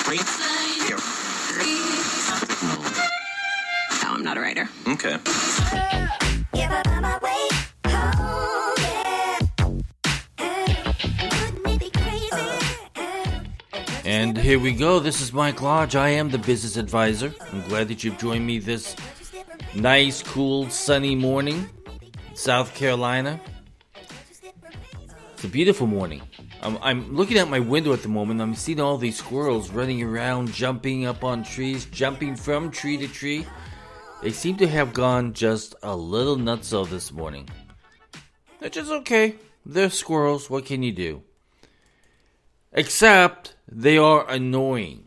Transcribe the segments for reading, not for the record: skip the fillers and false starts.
No, I'm not a writer. Okay. And here we go. This is Mike Lodge. I am the business advisor. I'm glad that you've joined me this nice, cool, sunny morning in South Carolina. It's a beautiful morning. I'm looking at my window at the moment. I'm seeing all these squirrels running around, jumping up on trees, jumping from tree to tree. They seem to have gone just a little nutso this morning. Which is okay. They're squirrels. What can you do? Except they are annoying.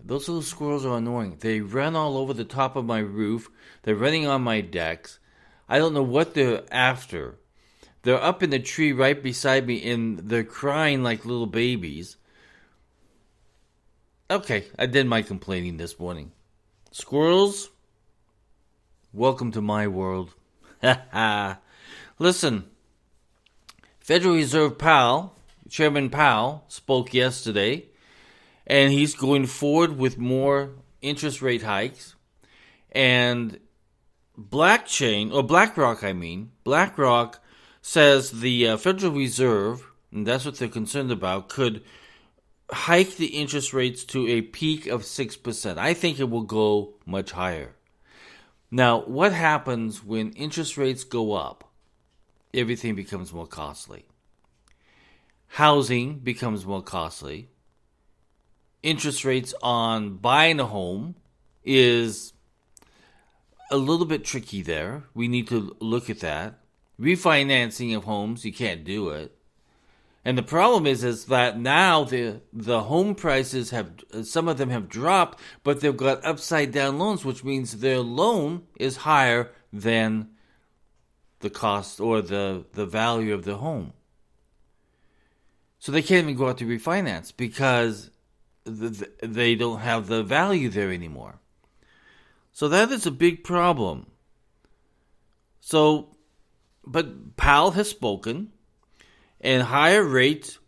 Those little squirrels are annoying. They run all over the top of my roof. They're running on my decks. I don't know what they're after. They're up in the tree right beside me and they're crying like little babies. Okay, I did my complaining this morning. Squirrels, welcome to my world. Listen, Federal Reserve Chairman Powell spoke yesterday, and he's going forward with more interest rate hikes. And BlackRock says the Federal Reserve, and that's what they're concerned about, could hike the interest rates to a peak of 6%. I think it will go much higher. Now, what happens when interest rates go up? Everything becomes more costly. Housing becomes more costly. Interest rates on buying a home is a little bit tricky there. We need to look at that. Refinancing of homes, you can't do it. And the problem is that now the home prices some of them have dropped, but they've got upside down loans, which means their loan is higher than the cost or the value of the home. So they can't even go out to refinance because they don't have the value there anymore. So that is a big problem. But Powell has spoken, and higher rates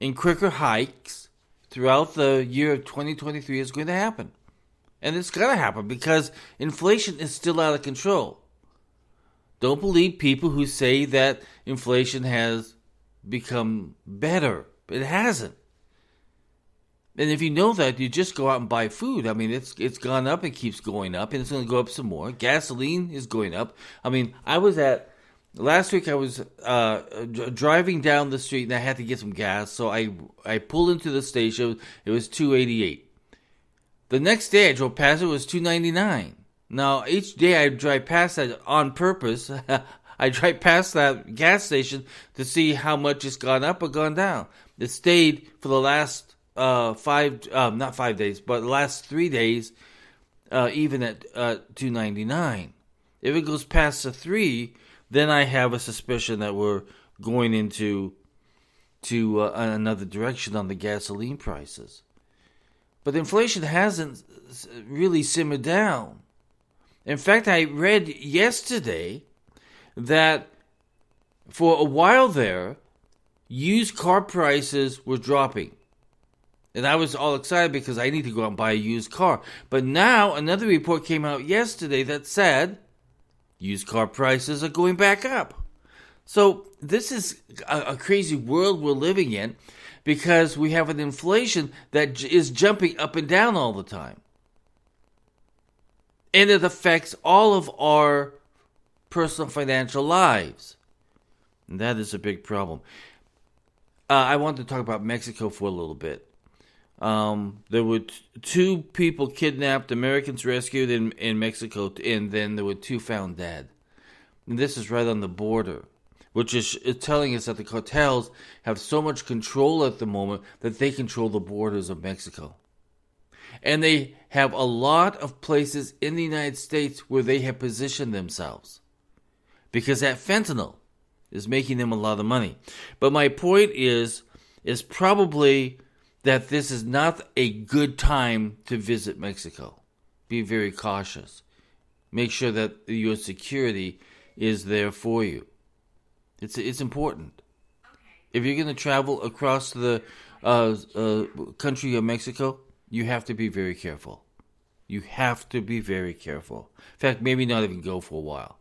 and quicker hikes throughout the year of 2023 is going to happen. And it's going to happen because inflation is still out of control. Don't believe people who say that inflation has become better. It hasn't. And if you know that, you just go out and buy food. I mean, it's gone up and keeps going up, and it's going to go up some more. Gasoline is going up. I mean, last week I was driving down the street and I had to get some gas, so I pulled into the station. It was $2.88. The next day I drove past it was $2.99. Now, each day I drive past that on purpose. I drive past that gas station to see how much it's gone up or gone down. It stayed for the last not 5 days, but the last 3 days, even at $2.99. If it goes past the 3, then I have a suspicion that we're going into another direction on the gasoline prices. But inflation hasn't really simmered down. In fact, I read yesterday that for a while there, used car prices were dropping. And I was all excited because I need to go out and buy a used car. But now another report came out yesterday that said used car prices are going back up. So this is a crazy world we're living in because we have an inflation that is jumping up and down all the time. And it affects all of our personal financial lives. And that is a big problem. I want to talk about Mexico for a little bit. There were 2 people kidnapped, Americans rescued in Mexico, and then there were 2 found dead. And this is right on the border, which is telling us that the cartels have so much control at the moment that they control the borders of Mexico. And they have a lot of places in the United States where they have positioned themselves. Because that fentanyl is making them a lot of money. But my point is probably that this is not a good time to visit Mexico. Be very cautious. Make sure that your security is there for you. It's important. If you're going to travel across the country of Mexico, you have to be very careful. You have to be very careful. In fact, maybe not even go for a while.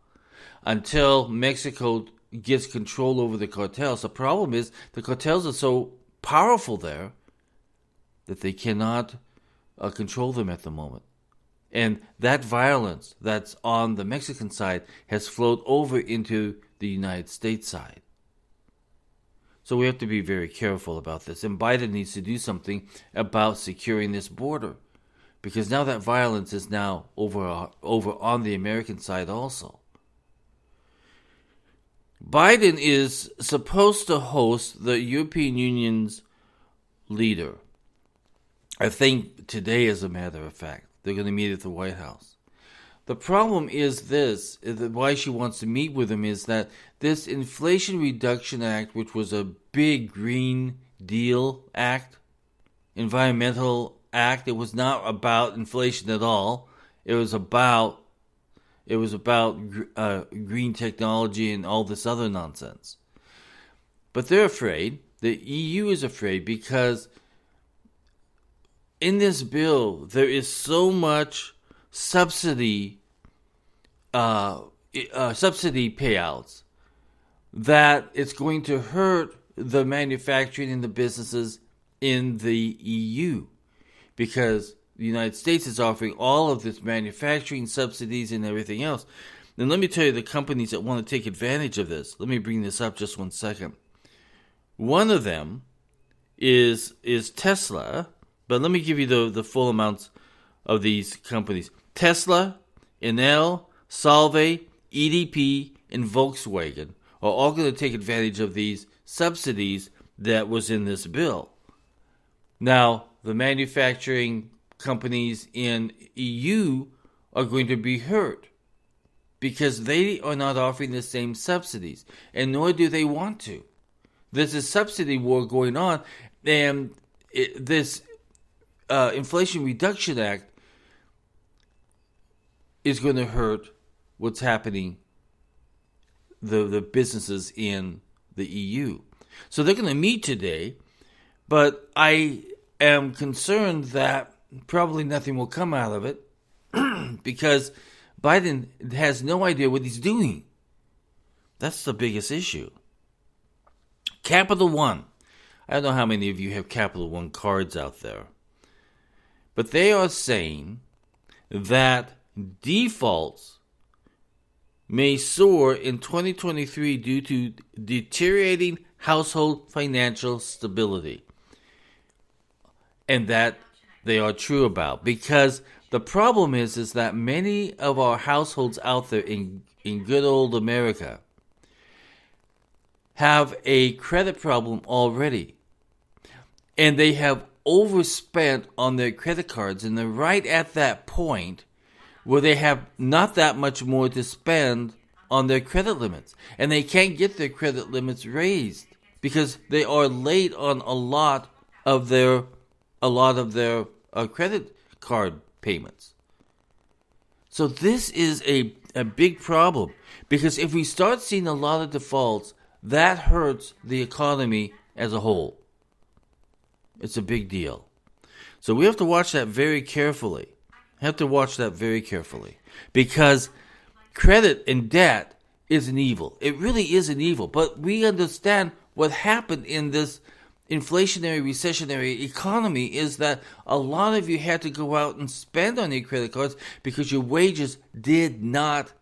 Until Mexico gets control over the cartels. The problem is the cartels are so powerful there that they cannot control them at the moment. And that violence that's on the Mexican side has flowed over into the United States side. So we have to be very careful about this. And Biden needs to do something about securing this border. Because now that violence is now over on the American side also. Biden is supposed to host the European Union's leader. I think today, as a matter of fact, they're going to meet at the White House. The problem is this, why she wants to meet with him, is that this Inflation Reduction Act, which was a big Green Deal act, environmental act, it was not about inflation at all. It was about green technology and all this other nonsense. But they're afraid. The EU is afraid because in this bill, there is so much subsidy payouts that it's going to hurt the manufacturing and the businesses in the EU, because the United States is offering all of this manufacturing subsidies and everything else. And let me tell you the companies that want to take advantage of this. Let me bring this up just 1 second. One of them is Tesla. But let me give you the full amounts of these companies. Tesla, Enel, Solvay, EDP, and Volkswagen are all going to take advantage of these subsidies that was in this bill. Now, the manufacturing companies in EU are going to be hurt because they are not offering the same subsidies, and nor do they want to. There's a subsidy war going on, and this Inflation Reduction Act is going to hurt what's happening, the businesses in the EU. So they're going to meet today, but I am concerned that probably nothing will come out of it because Biden has no idea what he's doing. That's the biggest issue. Capital One. I don't know how many of you have Capital One cards out there. But they are saying that defaults may soar in 2023 due to deteriorating household financial stability. And that they are true about. Because the problem is that many of our households out there in good old America have a credit problem already. And they have overspent on their credit cards, and they're right at that point where they have not that much more to spend on their credit limits, and they can't get their credit limits raised because they are late on a lot of their credit card payments. So this is a big problem, because if we start seeing a lot of defaults, that hurts the economy as a whole. It's a big deal. So we have to watch that very carefully. Because credit and debt is an evil. It really is an evil. But we understand what happened in this inflationary, recessionary economy is that a lot of you had to go out and spend on your credit cards because your wages did not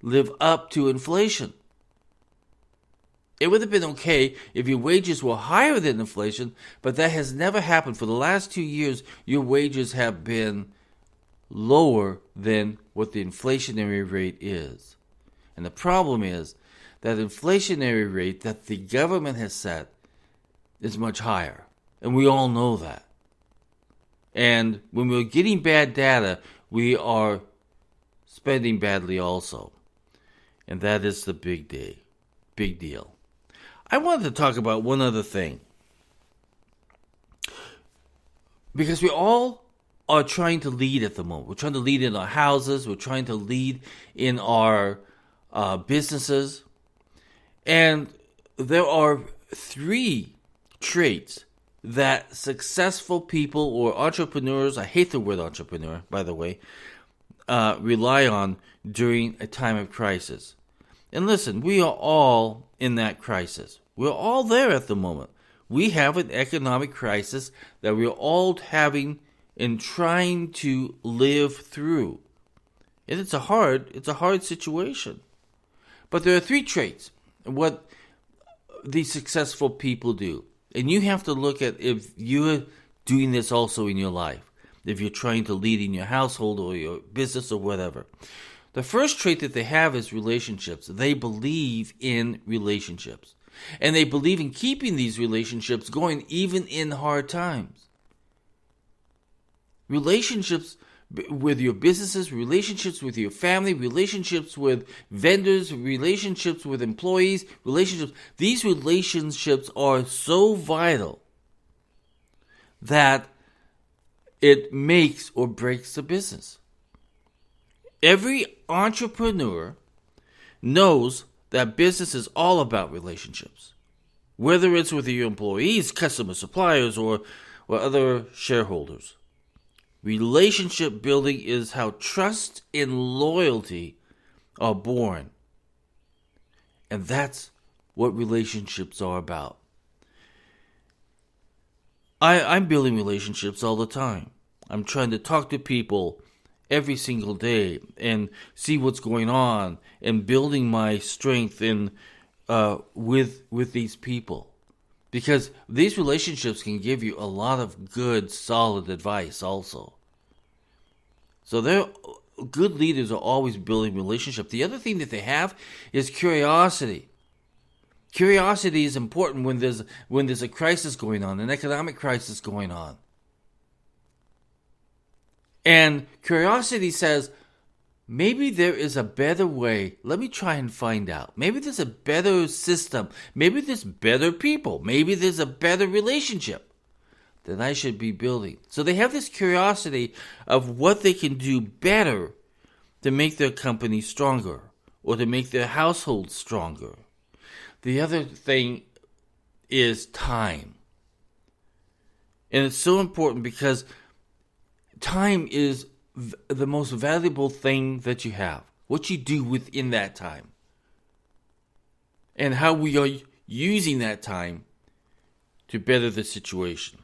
live up to inflation. It would have been okay if your wages were higher than inflation, but that has never happened. For the last 2 years, your wages have been lower than what the inflationary rate is. And the problem is that inflationary rate that the government has set is much higher. And we all know that. And when we're getting bad data, we are spending badly also. And that is the big deal. I wanted to talk about one other thing. Because we all are trying to lead at the moment. We're trying to lead in our houses. We're trying to lead in our businesses. And there are 3 traits that successful people or entrepreneurs, I hate the word entrepreneur, by the way, rely on during a time of crisis. And listen, we are all in that crisis. We're all there at the moment. We have an economic crisis that we're all having and trying to live through. And it's a hard situation. But there are three traits what these successful people do. And you have to look at if you're doing this also in your life. If you're trying to lead in your household or your business or whatever. The first trait that they have is relationships. They believe in relationships. And they believe in keeping these relationships going even in hard times. Relationships with your businesses, relationships with your family, relationships with vendors, relationships with employees, relationships. These relationships are so vital that it makes or breaks the business. Every entrepreneur knows that business is all about relationships, whether it's with your employees, customers, suppliers, or other shareholders. Relationship building is how trust and loyalty are born. And that's what relationships are about. I'm building relationships all the time. I'm trying to talk to people every single day and see what's going on and building my strength in with these people. Because these relationships can give you a lot of good, solid advice also. So good leaders are always building relationships. The other thing that they have is curiosity. Curiosity is important when there's a crisis going on, an economic crisis going on. And curiosity says, maybe there is a better way. Let me try and find out. Maybe there's a better system. Maybe there's better people. Maybe there's a better relationship that I should be building. So they have this curiosity of what they can do better to make their company stronger or to make their household stronger. The other thing is time. And it's so important because time is the most valuable thing that you have. What you do within that time. And how we are using that time to better the situation.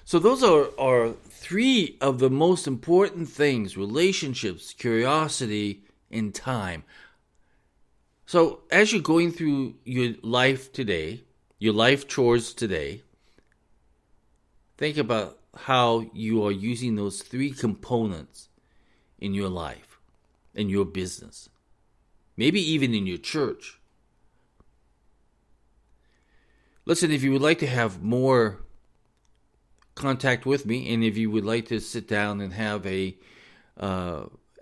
So those are three of the most important things: relationships, curiosity, and time. So as you're going through your life today, your life chores today, think about how you are using those three components in your life, in your business, maybe even in your church. Listen, if you would like to have more contact with me, and if you would like to sit down and have a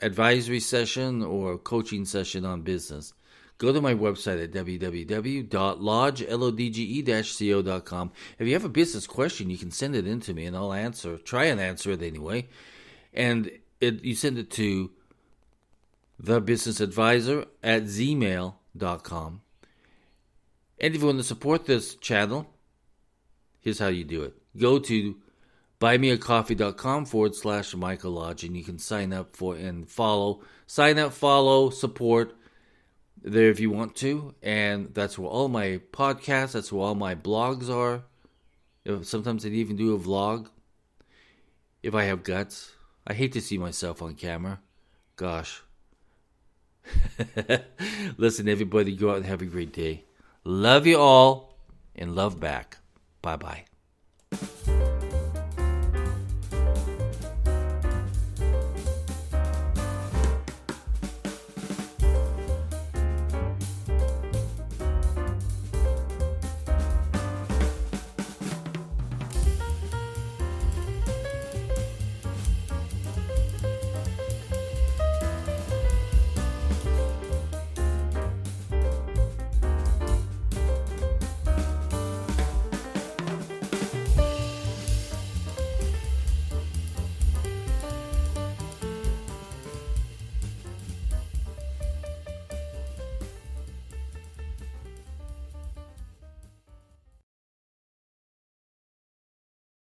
advisory session or coaching session on business, go to my website at www.lodge-co.com. If you have a business question, you can send it in to me, and I'll try and answer it anyway. And you send it to thebusinessadvisor@gmail.com. And if you want to support this channel, here's how you do it. Go to buymeacoffee.com/Michael Lodge, and you can sign up follow, support there if you want to. And that's where all my podcasts, that's where all my blogs are. Sometimes I'd even do a vlog if I have guts. I hate to see myself on camera. Gosh. Listen, everybody, go out and have a great day. Love you all, and love back. Bye-bye.